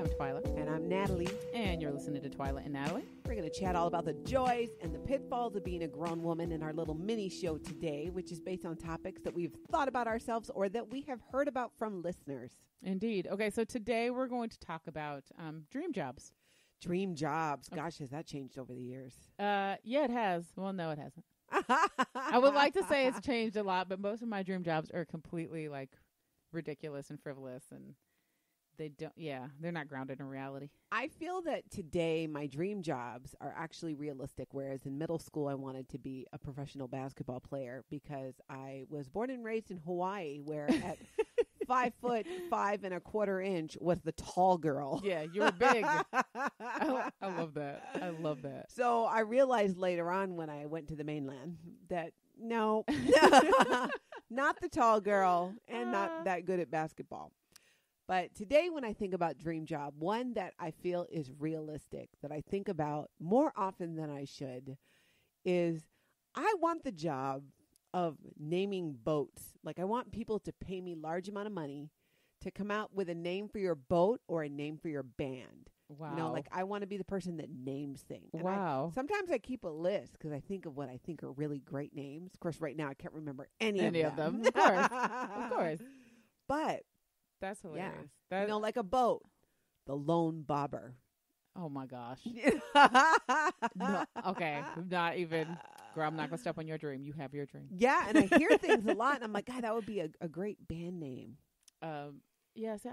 I'm Twila. And I'm Natalie. And you're listening to Twila and Natalie. We're going to chat all about the joys and the pitfalls of being a grown woman in our little mini show today, which is based on topics that we've thought about ourselves or that we have heard about from listeners. Indeed. Okay, so today we're going to talk about dream jobs. Dream jobs. Gosh, has that changed over the years? Yeah, it has. Well, no, it hasn't. I would like to say it's changed a lot, but most of my dream jobs are completely like ridiculous and frivolous, and they're not grounded in reality. I feel that today my dream jobs are actually realistic, whereas in middle school I wanted to be a professional basketball player because I was born and raised in Hawaii, where at 5'5.25" was the tall girl. Yeah, you were big. I love that. I love that. So I realized later on when I went to the mainland that no, not the tall girl and not that good at basketball. But today when I think about dream job, one that I feel is realistic, that I think about more often than I should, is I want the job of naming boats. Like I want people to pay me large amount of money to come out with a name for your boat or a name for your band. Wow. You know, like I want to be the person that names things. And wow. Sometimes I keep a list because I think of what I think are really great names. Of course, right now I can't remember any of them. Of course. Of course. But that's hilarious. Yeah. You know, like a boat, the Lone Bobber. Oh my gosh. No, okay. Not even, girl, I'm not going to step on your dream. You have your dream. Yeah. And I hear things a lot. And I'm like, God, that would be a great band name. Yeah. See,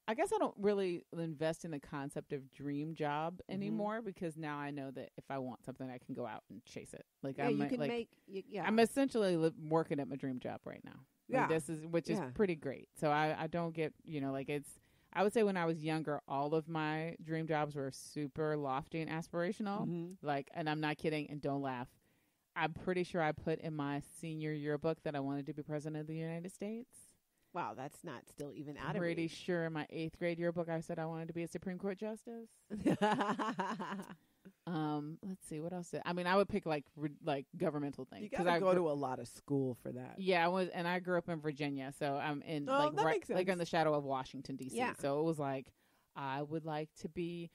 I guess I don't really invest in the concept of dream job anymore because now I know that if I want something, I can go out and chase it. Like I'm essentially working at my dream job right now. Yeah. Like which is pretty great. So I don't get, I would say when I was younger, all of my dream jobs were super lofty and aspirational. And I'm not kidding, and don't laugh. I'm pretty sure I put in my senior yearbook that I wanted to be president of the United States. Wow, that's not still even out of pretty reach. Sure in my 8th grade yearbook I said I wanted to be a Supreme Court justice. Let's see what else. I would pick like governmental things. You gotta go to a lot of school for that. Yeah, I grew up in Virginia, so I'm in like in the shadow of Washington D.C. Yeah. So it was like I would like to be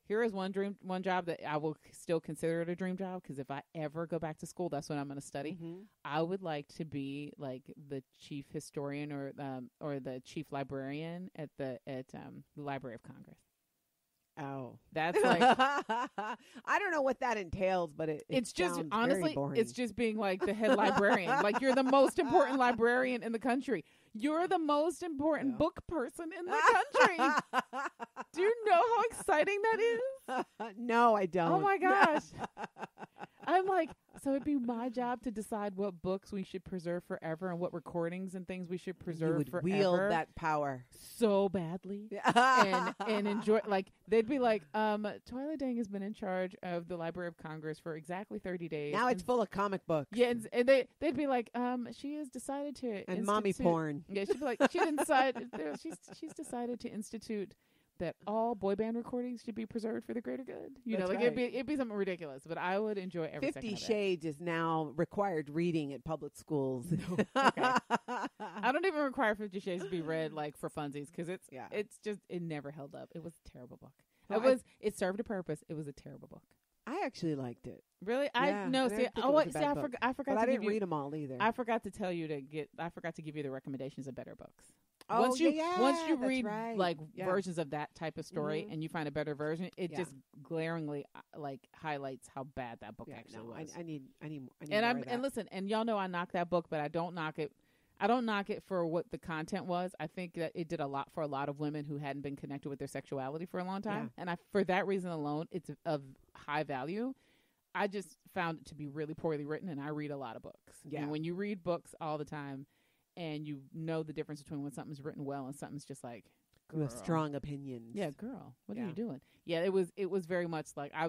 here is one job that I will still consider it a dream job because if I ever go back to school, that's what I'm going to study. I would like to be like the chief historian or the chief librarian at the Library of Congress. Oh, that's like I don't know what that entails, but it's just honestly, it's just being like the head librarian. Like you're the most important librarian in the country. You're the most important book person in the country. Do you know how exciting that is? No, I don't. Oh my gosh. I'm like, so it'd be my job to decide what books we should preserve forever and what recordings and things we should preserve forever. Wield that power so badly and enjoy. Like they'd be like, Twila Dang has been in charge of the Library of Congress for exactly 30 days. Now it's full of comic books. Yeah, and they'd be like, she has decided to and mommy porn. Yeah, she'd be like, she's decided to institute that all boy band recordings should be preserred for the greater good. It'd be something ridiculous, but I would enjoy every 50 second of it. Shades is now required reading at public schools. Okay. I don't even require 50 Shades to be read like for funsies because it's just it never held up. It was a terrible book. Well, it served a purpose. It was a terrible book. I actually liked it. Really? Yeah, I forgot. But I didn't read them all either. I forgot to tell you I forgot to give you the recommendations of better books. Oh, once you read right. versions of that type of story and you find a better version, it just glaringly highlights how bad that book actually was. I need more and listen, and y'all know I knock that book, but I don't knock it. I don't knock it for what the content was. I think that it did a lot for a lot of women who hadn't been connected with their sexuality for a long time, and for that reason alone, it's of high value. I just found it to be really poorly written, and I read a lot of books. Yeah. And when you read books all the time, and you know the difference between when something's written well and something's just like with strong opinions. Yeah, girl, what are you doing? Yeah, it was very much like I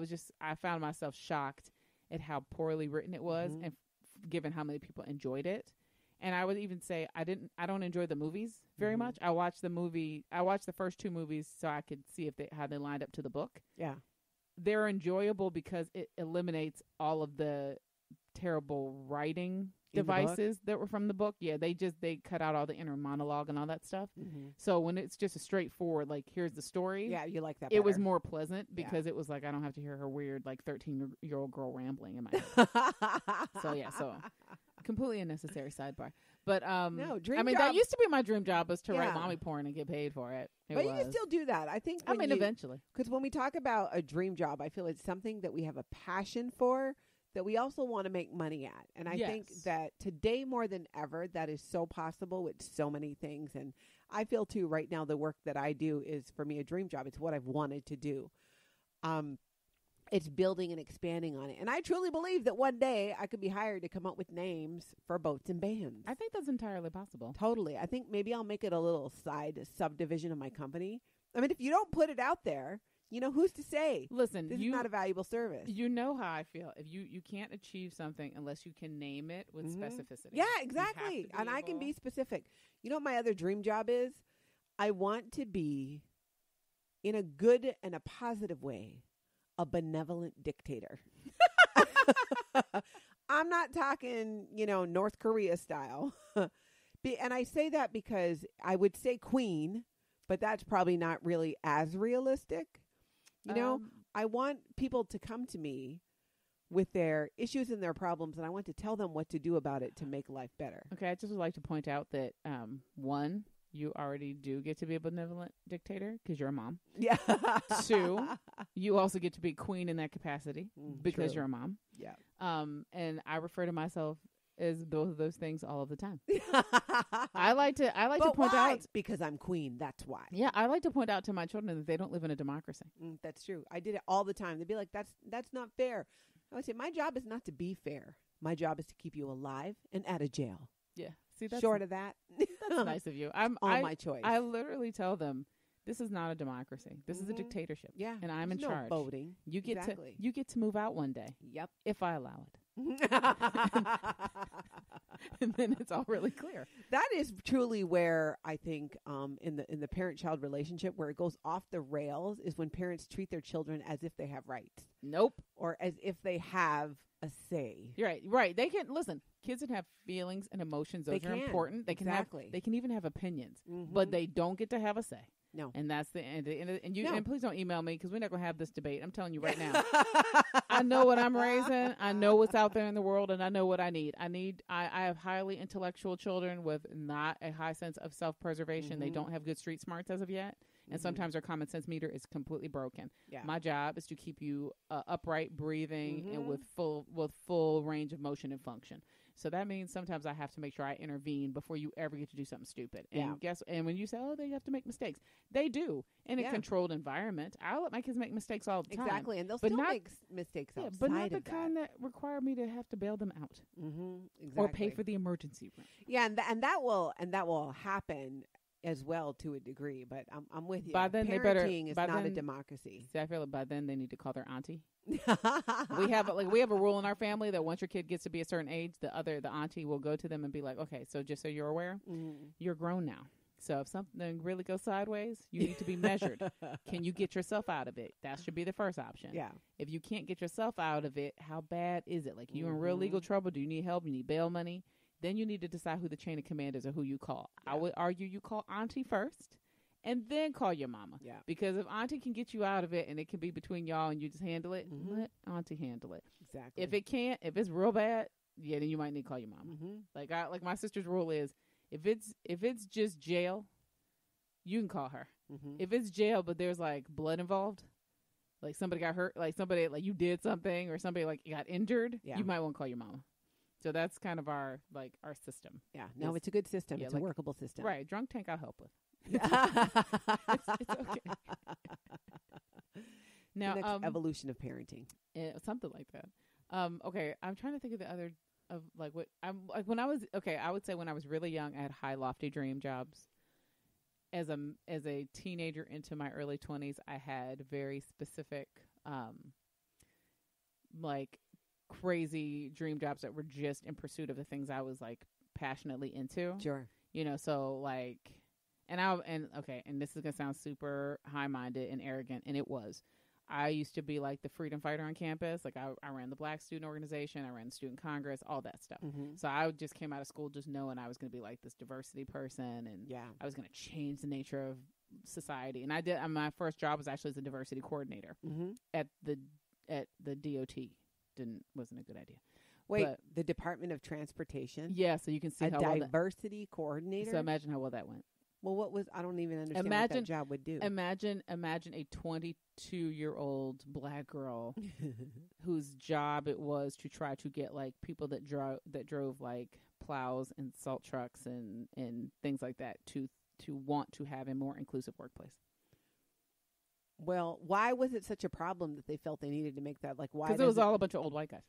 found myself shocked at how poorly written it was, and given how many people enjoyed it. And I would even say I don't enjoy the movies very much. I watched the first 2 movies so I could see how they lined up to the book. Yeah. They're enjoyable because it eliminates all of the terrible writing devices that were from the book. Yeah, they cut out all the inner monologue and all that stuff. So when it's just a straightforward, like, here's the story. Yeah, you like that better. It was better. more pleasant because it was like, I don't have to hear her weird, like, 13-year-old girl rambling in my head. So completely unnecessary sidebar. But no, dream I mean, job, that used to be my dream job, was to write mommy porn and get paid for it. But you can still do that. I think. Eventually. Because when we talk about a dream job, I feel it's something that we have a passion for, that we also want to make money at. And I think that today more than ever, that is so possible with so many things. And I feel too right now, the work that I do is, for me, a dream job. It's what I've wanted to do. It's building and expanding on it. And I truly believe that one day I could be hired to come up with names for boats and bands. I think that's entirely possible. Totally. I think maybe I'll make it a little subdivision of my company. I mean, if you don't put it out there, who's to say? Listen, this is not a valuable service. You know how I feel. If you can't achieve something unless you can name it with specificity. Yeah, exactly. And I can be specific. You know what my other dream job is? I want to be, in a good and a positive way, a benevolent dictator. I'm not talking, North Korea style. And I say that because I would say queen, but that's probably not really as realistic. I want people to come to me with their issues and their problems, and I want to tell them what to do about it to make life better. Okay, I just would like to point out that, one, you already do get to be a benevolent dictator because you're a mom. Yeah. 2, you also get to be queen in that capacity because you're a mom. Yeah. And I refer to myself as both of those things all of the time. I like to point out, because I'm queen. That's why. Yeah, I like to point out to my children that they don't live in a democracy. That's true. I did it all the time. They'd be like, "That's not fair." I would say, my job is not to be fair. My job is to keep you alive and out of jail. Yeah. See, that's short of that. That's nice of you. My choice. I literally tell them, this is not a democracy. This is a dictatorship. Yeah. And I'm in charge. Voting. You get to move out one day. Yep. If I allow it. And then it's all really clear. That is truly where I think in the parent-child relationship, where it goes off the rails, is when parents treat their children as if they have rights. Nope. Or as if they have a say. You're right. Right. They can listen. Kids that have feelings and emotions, those are important. They can they can even have opinions, but they don't get to have a say. No. And that's the end. And please don't email me, because we're not going to have this debate. I'm telling you right now. I know what I'm raising. I know what's out there in the world, and I know what I need. I have highly intellectual children with not a high sense of self-preservation. They don't have good street smarts as of yet. And sometimes their common sense meter is completely broken. Yeah. My job is to keep you upright, breathing, and with full range of motion and function. So that means sometimes I have to make sure I intervene before you ever get to do something stupid. And and when you say, they have to make mistakes, they do in a controlled environment. I let my kids make mistakes all the time. Exactly, and they'll still make mistakes outside but not the of kind that require me to have to bail them out, exactly, or pay for the emergency room. Yeah, and that will happen as well to a degree. But I'm with you. By then, parenting is not a democracy. See, I feel like by then they need to call their auntie. we have a rule in our family that once your kid gets to be a certain age, the auntie will go to them and be like, okay, so just so you're aware, you're grown now. So if something really goes sideways, you need to be measured. Can you get yourself out of it? That should be the first option. Yeah. If you can't get yourself out of it, how bad is it? Like, you in real legal trouble? Do you need help? You need bail money? Then you need to decide who the chain of command is or who you call. Yeah. I would argue you call auntie first, and then call your mama. Yeah. Because if auntie can get you out of it and it can be between y'all and you just handle it, let auntie handle it. Exactly. If it can't, if it's real bad, then you might need to call your mama. Like my sister's rule is, if it's just jail, you can call her. If it's jail but there's like blood involved, like somebody got hurt, like somebody, like you did something, or somebody like got injured, you might want to call your mama. So that's kind of our system. Yeah. No, it's a good system. It's a workable system. Right. Drunk tank I'll help with. It's okay. Now, the next evolution of parenting. Yeah, something like that. Okay, I'm trying to think of the other of like what I'm like when I was I would say when I was really young, I had high lofty dream jobs. As a teenager into my early 20s, I had very specific like crazy dream jobs that were just in pursuit of the things I was like passionately into. Sure. So like, and this is gonna sound super high-minded and arrogant, and it was. I used to be like the freedom fighter on campus. Like I ran the Black Student Organization. I ran the Student Congress, all that stuff. Mm-hmm. So I just came out of school just knowing I was going to be like this diversity person, and I was going to change the nature of society. And I did. My first job was actually as a diversity coordinator at the DOT. Wasn't a good idea. Wait, the Department of Transportation? Yeah, so you can see a diversity coordinator. So imagine how well that went. Well, I don't even understand what that job would do. Imagine a 22-year-old Black girl whose job it was to try to get like people that drove like plows and salt trucks and things like that to want to have a more inclusive workplace. Well, why was it such a problem that they felt they needed to make that? Like, why? Because it was all a bunch of old white guys.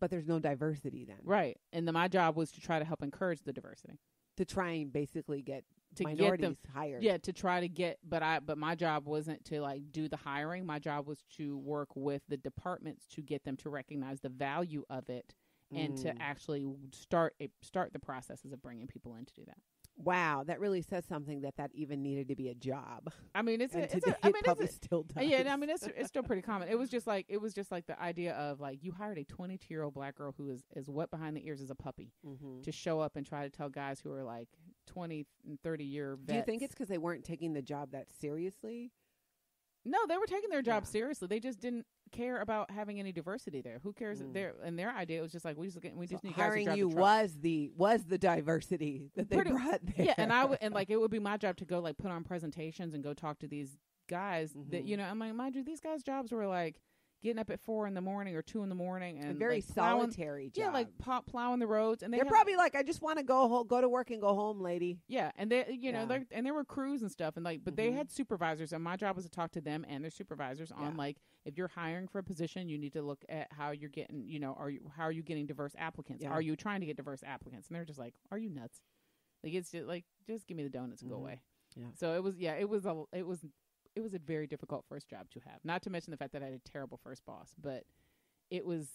But there's no diversity then. Right. And my job was to try to help encourage the diversity. To try and basically get minorities hired. Yeah, to try to get, but my job wasn't to like do the hiring. My job was to work with the departments to get them to recognize the value of it and to actually start the processes of bringing people in to do that. Wow, that really says something that even needed to be a job. I mean, it probably still does. Yeah, I mean, it's still pretty common. It was just like the idea of like you hired a 22-year-old Black girl who is wet behind the ears as a puppy to show up and try to tell guys who are like 20 and 30-year vets. Do you think it's because they weren't taking the job that seriously? No, they were taking their job seriously. They just didn't care about having any diversity there. Who cares? Their idea was just like we just need guys to drive hiring the you truck. was the diversity that they brought there. Yeah, and like it would be my job to go like put on presentations and go talk to these guys that I'm like, mind you, these guys' jobs were like getting up at 4 a.m. or 2 a.m. and a very like solitary job. Yeah, like plowing the roads, and they're probably like, I just want to go to work and go home, lady. Yeah, and they, and there were crews and stuff, and like, but they had supervisors, and my job was to talk to them and their supervisors on like, if you're hiring for a position, you need to look at how you're getting, how are you getting diverse applicants? Yeah. Are you trying to get diverse applicants? And they're just like, are you nuts? Like it's just like, just give me the donuts and go away. Yeah. So it was a very difficult first job to have. Not to mention the fact that I had a terrible first boss, but it was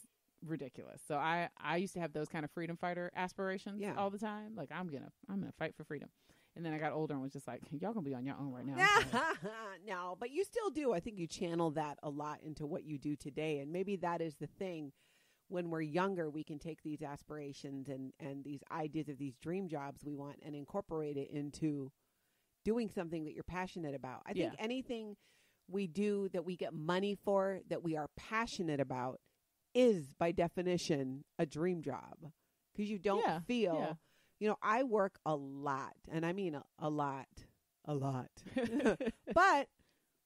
ridiculous. So I used to have those kind of freedom fighter aspirations all the time. Like I'm gonna fight for freedom. And then I got older and was just like, y'all gonna be on your own right now. No, but you still do. I think you channel that a lot into what you do today. And maybe that is the thing. When we're younger, we can take these aspirations and these ideas of these dream jobs we want and incorporate it into doing something that you're passionate about. I think anything we do that we get money for, that we are passionate about, is by definition a dream job. Because you don't feel, I work a lot, and I mean a lot, but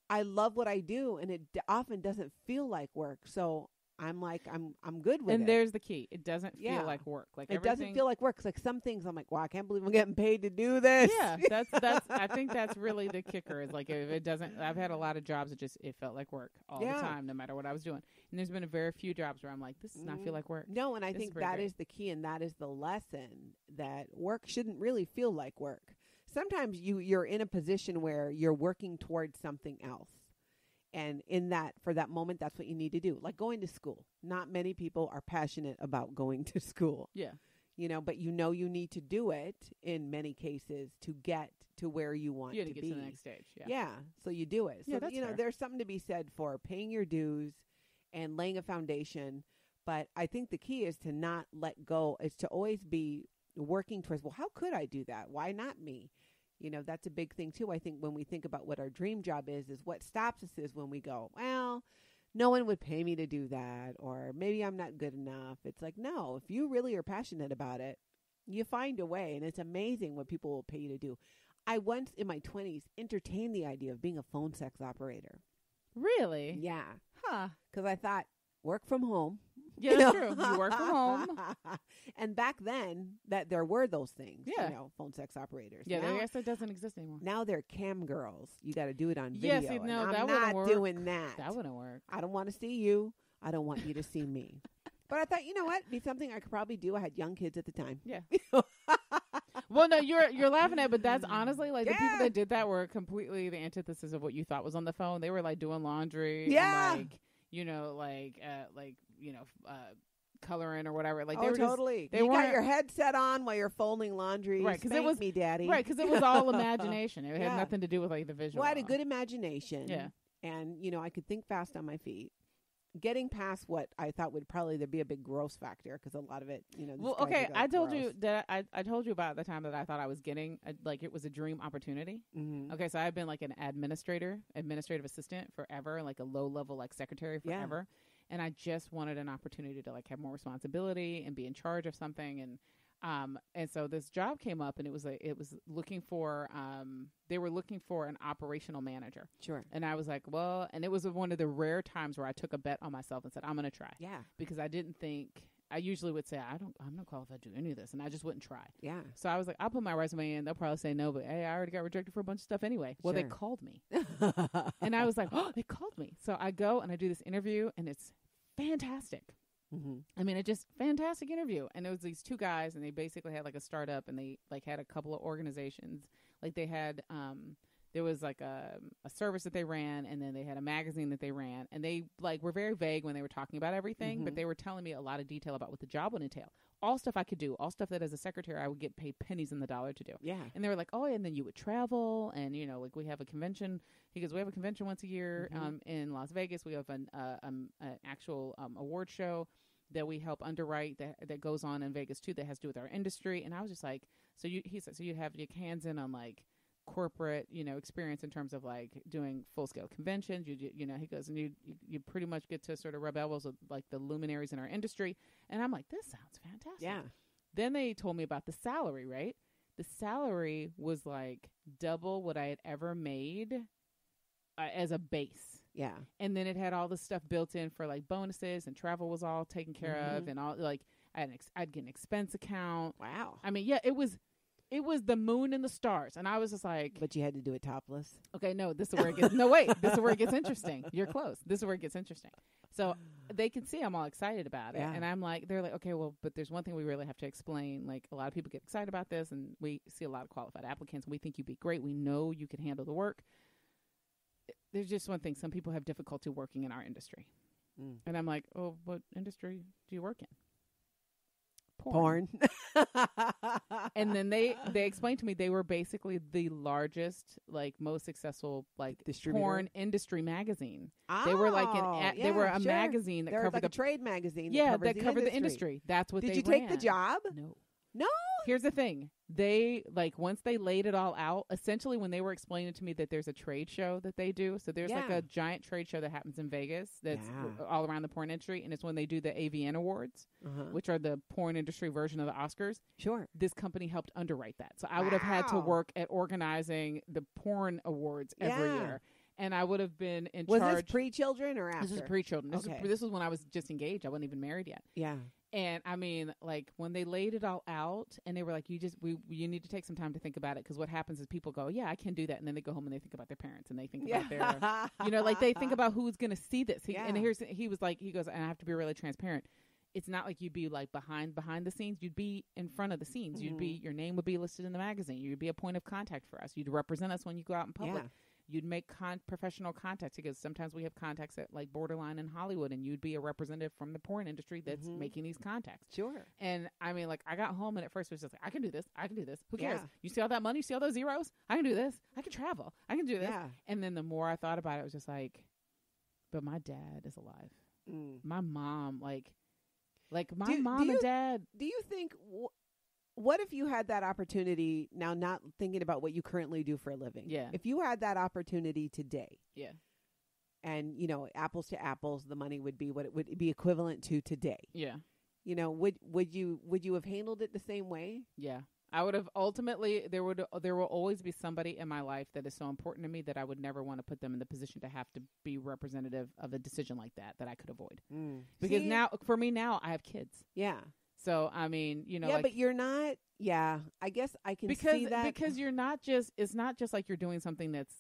I love what I do, and it often doesn't feel like work. So I'm like, I'm good with it. And there's the key. It doesn't feel like work. Like it doesn't feel like work. 'Cause like some things I'm like, wow, I can't believe I'm getting paid to do this. Yeah, that's. I think that's really the kicker. Is like if it doesn't. I've had a lot of jobs that it felt like work all the time, no matter what I was doing. And there's been a very few jobs where I'm like, this does not feel like work. No, and I think that is the key, and that is the lesson, that work shouldn't really feel like work. Sometimes you're in a position where you're working towards something else. And for that moment, that's what you need to do. Like going to school. Not many people are passionate about going to school. Yeah. But you need to do it in many cases to get to where you want to be. To get to the next stage. Yeah. Yeah. So you do it. So, yeah, that's fair. There's something to be said for paying your dues and laying a foundation. But I think the key is to not let go, is to always be working towards, well, how could I do that? Why not me? That's a big thing, too. I think when we think about what our dream job is what stops us is when we go, well, no one would pay me to do that, or maybe I'm not good enough. It's like, no, if you really are passionate about it, you find a way. And it's amazing what people will pay you to do. I once in my 20s entertained the idea of being a phone sex operator. Really? Yeah. Huh. Because I thought, work from home. Yeah, that's true. You work from home. And back then, that there were those things, yeah. phone sex operators. Yeah, now, I guess that doesn't exist anymore. Now they're cam girls. You got to do it on video. Yeah, see, no, and that I'm wouldn't not work. doing that. That wouldn't work. I don't want to see you. I don't want you to see me. But I thought, you know what? It'd be something I could probably do. I had young kids at the time. Yeah. Well, no, you're laughing at, but that's honestly like the people that did that were completely the antithesis of what you thought was on the phone. They were like doing laundry. Yeah. And, coloring or whatever. Like, oh, they were totally. Just, they you got weren't- your headset on while you're folding laundry. Right, 'cause it Spank was- me, Daddy. Right, because it was all imagination. It Yeah. had nothing to do with like the visual. Well, I had a good imagination. Yeah. And, I could think fast on my feet. Getting past what I thought would probably there'd be a big gross factor because a lot of it, these Well, guys okay, are, like, I told gross. you that I told you about the time that I thought I was getting like it was a dream opportunity. Mhm. Okay, so I've been like an administrative assistant forever, like a low level like secretary Yeah. forever, and I just wanted an opportunity to like have more responsibility and be in charge of something, and so this job came up, and it was looking for they were looking for an operational manager. Sure. And I was like, well, and it was one of the rare times where I took a bet on myself and said, I'm going to try. Yeah. Because I didn't think, I usually would say, I'm not qualified to do any of this. And I just wouldn't try. Yeah. So I was like, I'll put my resume in. They'll probably say no, but hey, I already got rejected for a bunch of stuff anyway. Well, they Sure. called me. And I was like, oh, they called me. So I go and I do this interview, and it's fantastic. Mm-hmm. I mean, it just fantastic interview. And it was these two guys, and they basically had like a startup, and they like had a couple of organizations. Like they had, there was like a service that they ran, and then they had a magazine that they ran, and they like were very vague when they were talking about everything, but they were telling me a lot of detail about what the job would entail. All stuff I could do, all stuff that as a secretary I would get paid pennies in the dollar to do. Yeah. And they were like, oh, and then you would travel, and like we have a convention. He goes, we have a convention once a year in Las Vegas. We have an actual award show that we help underwrite that goes on in Vegas too, that has to do with our industry. And I was just like, he said, so you have your hands in on like corporate, experience in terms of like doing full scale conventions. He goes, and you pretty much get to sort of rub elbows with like the luminaries in our industry. And I'm like, this sounds fantastic. Yeah. Then they told me about the salary, right? The salary was like double what I had ever made as a base. Yeah. And then it had all this stuff built in for like bonuses, and travel was all taken care of, and all like I'd get an expense account. Wow. I mean, yeah, it was the moon and the stars, and I was just like, But you had to do it topless. okay, no, this is where it gets no wait, this is where it gets interesting. You're close. This is where it gets interesting. So they can see I'm all excited about it, Yeah. and I'm like, they're like, okay, well, but there's one thing we really have to explain. Like a lot of people get excited about this, and we see a lot of qualified applicants, and we think you'd be great. We know you can handle the work. There's just one thing. Some people have difficulty working in our industry. And I'm like, oh, what industry do you work in? Porn. And then they explained to me they were basically the largest, like most successful, like Distributor? porn industry magazine. They were like they were a sure. magazine that They're covered like the a trade magazine. that covered the industry. That's what Did they you take the ran. job? No. No. Here's the thing. They once they laid it all out, essentially when they were explaining to me that there's a trade show that they do. So there's like Yeah. a giant trade show that happens in Vegas that's Yeah. all around the porn industry. And it's when they do the AVN Awards, which are the porn industry version of the Oscars. Sure. This company helped underwrite that. So I would have had to Wow. work at organizing the porn awards every Yeah. year. And I would have been in Was charge. this pre-children or after? This is pre-children. Okay. This was when I was just engaged. I wasn't even married yet. Yeah. And I mean, like when they laid it all out, and they were like, you need to take some time to think about it, because what happens is people go, yeah, I can do that, and then they go home and they think about their parents, and they think about their, like they think about who's going to see this. And he was like, he goes, and I have to be really transparent. It's not like you'd be like behind the scenes. You'd be in front of the scenes. You'd be, your name would be listed in the magazine. You'd be a point of contact for us. You'd represent us when you go out in public. Yeah. You'd make professional contacts, because sometimes we have contacts at like Borderline in Hollywood, and you'd be a representative from the porn industry that's making these contacts. Sure. And I mean, like I got home, and at first it was just like, I can do this. I can do this. Who cares? Yeah. You see all that money? You see all those zeros? I can do this. I can travel. I can do this. Yeah. And then the more I thought about it, it was just like, but my dad is alive. My mom, like my mom and dad. Do you think... What if you had that opportunity now, not thinking about what you currently do for a living? Yeah. If you had that opportunity today. Yeah. And, apples to apples, the money would be what it would be equivalent to today. Yeah. Would you have handled it the same way? Yeah. I would have ultimately, there will always be somebody in my life that is so important to me that I would never want to put them in the position to have to be representative of a decision like that I could avoid. Because for me now, I have kids. Yeah. So, I mean, Yeah, like, but you're not, I guess I can see that. Because you're not just, it's not just like you're doing something that's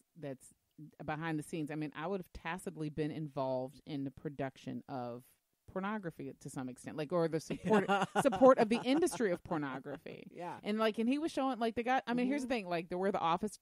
behind the scenes. I mean, I would have tacitly been involved in the production of pornography to some extent, like, or the support of the industry of pornography. Yeah. And like, and he was showing like here's the thing, like where the office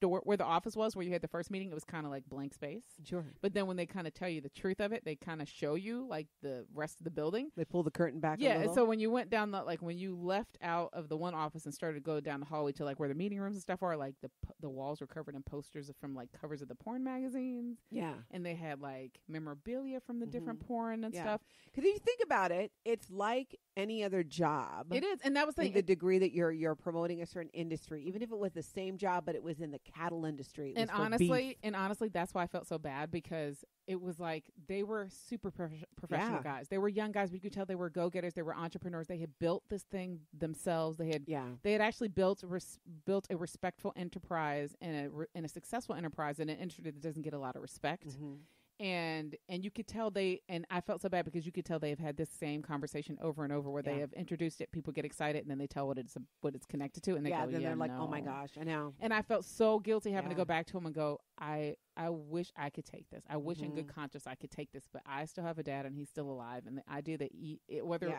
was, where you had the first meeting, it was kind of like blank space. Sure. But then when they kind of tell you the truth of it, they kind of show you like the rest of the building. They pull the curtain back. Yeah. A little. And so when you went down when you left out of the one office and started to go down the hallway to like where the meeting rooms and stuff are, like the walls were covered in posters from like covers of the porn magazines. Yeah. And they had like memorabilia from the different porn and stuff. Because if you think about it, it's like any other job. It is. And that was the degree that you're promoting a certain industry, even if it was the same job, but it was in the cattle industry. And honestly, that's why I felt so bad, because it was like they were super professional guys. They were young guys, but you could tell they were go-getters. They were entrepreneurs. They had built this thing themselves. They had actually built a respectful enterprise and a successful enterprise in an industry that doesn't get a lot of respect. Mm-hmm. And you could tell and I felt so bad because you could tell they've had this same conversation over and over where they have introduced it, people get excited, and then they tell what it's connected to, and they go, they're like, oh my gosh, I know. And I felt so guilty having to go back to him and go, I wish I could take this. I wish in good conscience I could take this, but I still have a dad and he's still alive. And the idea that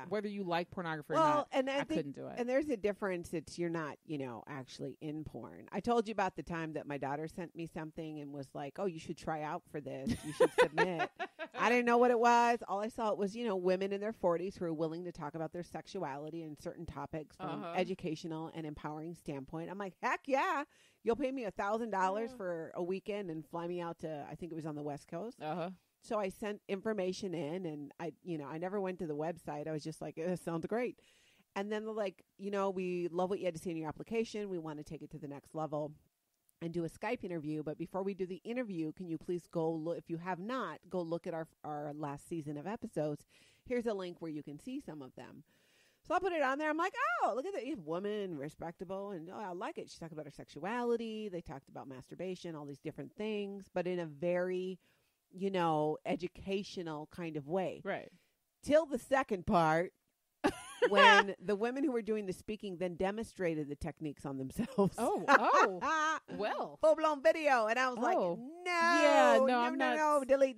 whether you like pornography or not, I couldn't do it. And there's a difference. It's you're not, actually in porn. I told you about the time that my daughter sent me something and was like, oh, you should try out for this. You should submit. I didn't know what it was. All I saw was, women in their 40s who are willing to talk about their sexuality and certain topics from educational and empowering standpoint. I'm like, heck yeah. You'll pay me $1,000 for a weekend and fly me out to, I think it was on the West Coast. So I sent information in, and I never went to the website. I was just like, it sounds great. And then they're like, we love what you had to say in your application. We want to take it to the next level and do a Skype interview. But before we do the interview, can you please go look, if you have not, go look at our last season of episodes. Here's a link where you can see some of them. So I put it on there. I'm like, oh, look at that. You have woman, respectable. And I like it. She talked about her sexuality. They talked about masturbation, all these different things, but in a very, educational kind of way. Right. Till the second part, when the women who were doing the speaking then demonstrated the techniques on themselves. Well. Full-blown video. And I was like, no, delete.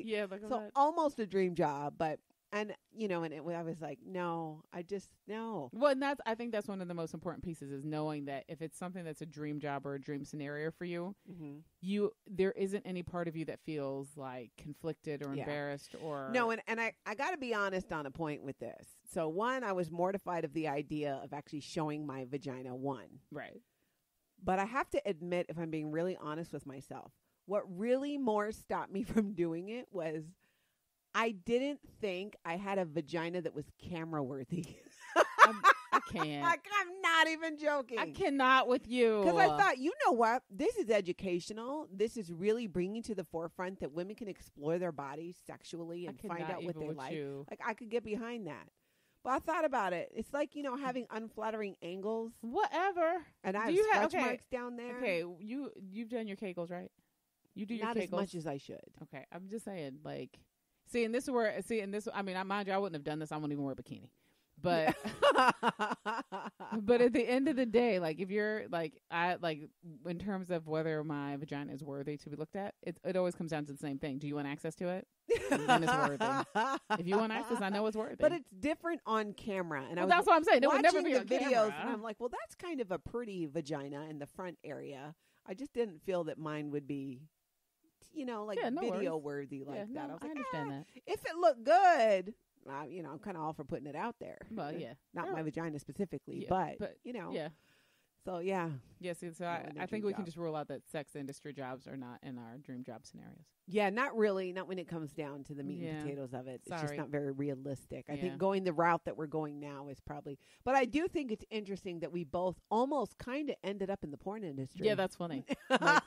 Yeah, look at so that. almost a dream job, but... And, I was like, no. Well, and I think that's one of the most important pieces is knowing that if it's something that's a dream job or a dream scenario for you, there isn't any part of you that feels like conflicted or embarrassed or. No, and I got to be honest on a point with this. So one, I was mortified of the idea of actually showing my vagina, one. Right. But I have to admit, if I'm being really honest with myself, what really more stopped me from doing it was I didn't think I had a vagina that was camera worthy. I can't. I'm not even joking. I cannot with you. Because I thought, you know what? This is educational. This is really bringing to the forefront that women can explore their bodies sexually and find out what they like. Like, I could get behind that. But I thought about it. It's like, having unflattering angles. Whatever. And I have stretch marks down there. Okay, you've done your Kegels, right? You do your Not Kegels. as much as I should. Okay, I'm just saying, like... I mean, mind you, I wouldn't have done this. I wouldn't even wear a bikini. But, but at the end of the day, like if you're in terms of whether my vagina is worthy to be looked at, it always comes down to the same thing. Do you want access to it? Then it's worthy. If you want access, I know it's worthy. But it's different on camera. And that's what I'm saying. It would never be the on videos, camera. and I'm like, well, that's kind of a pretty vagina in the front area. I just didn't feel that mine would be. Video worthy like that. I was like, understand that. If it looked good, I'm kind of all for putting it out there. Well, yeah. Not my vagina specifically, but Yeah. So, yeah. Yeah, see, so I think we can just rule out that sex industry jobs are not in our dream job scenarios. Yeah, not really. Not when it comes down to the meat and potatoes of it. It's just not very realistic. I think going the route that we're going now is probably... But I do think it's interesting that we both almost kind of ended up in the porn industry. Yeah, that's funny. Like,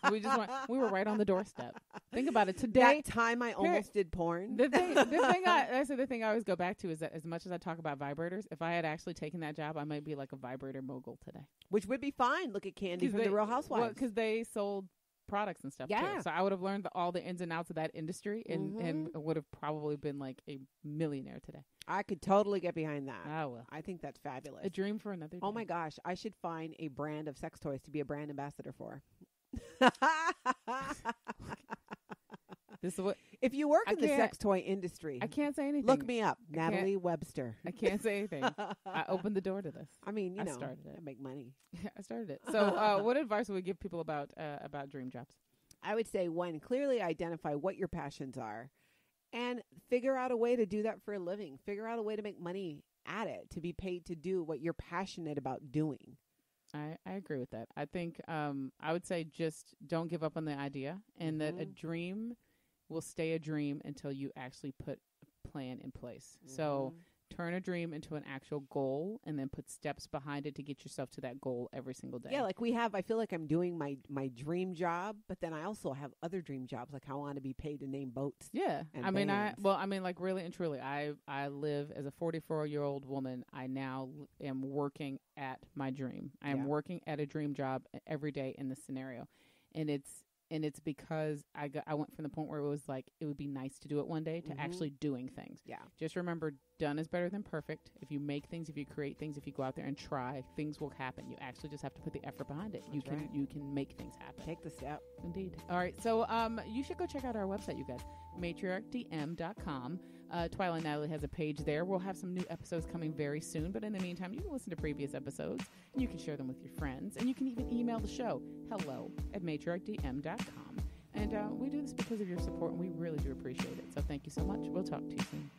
we were right on the doorstep. Think about it. Today... That time I almost did porn. The thing I always go back to is that as much as I talk about vibrators, if I had actually taken that job, I might be like a vibrator mogul today. Which would be fine. Look at Candy from The Real Housewives. Well, because they sold products and stuff too. So I would have learned all the ins and outs of that industry and would have probably been like a millionaire today. I could totally get behind that. I will. I think that's fabulous. A dream for another day. Oh my gosh. I should find a brand of sex toys to be a brand ambassador for. This is what. If you work in the sex toy industry, I can't say anything. Look me up, Natalie Webster. I can't say anything. I opened the door to this. I mean, I started it. I make money. I started it. So, what advice would we give people about dream jobs? I would say, one, clearly identify what your passions are, and figure out a way to do that for a living. Figure out a way to make money at it, to be paid to do what you're passionate about doing. I agree with that. I think I would say just don't give up on the idea, and that a dream will stay a dream until you actually put a plan in place. So turn a dream into an actual goal, and then put steps behind it to get yourself to that goal every single day. Yeah, like I feel like I'm doing my dream job, but then I also have other dream jobs. Like I want to be paid to name boats. Yeah. Like really and truly, I live as a 44-year-old woman. I now am working at my dream. I am working at a dream job every day in this scenario. And it's because I went from the point where it was like, it would be nice to do it one day to actually doing things. Yeah. Just remember, done is better than perfect. If you make things, if you create things, if you go out there and try, things will happen. You actually just have to put the effort behind it. You can make things happen. Take the step. Indeed. All right. So you should go check out our website, you guys. matriarchdm.com. Twila and Natalie has a page there. We'll have some new episodes coming very soon. But in the meantime, you can listen to previous episodes. And you can share them with your friends. And you can even email the show, hello@matriarchdm.com. And we do this because of your support, and we really do appreciate it. So thank you so much. We'll talk to you soon.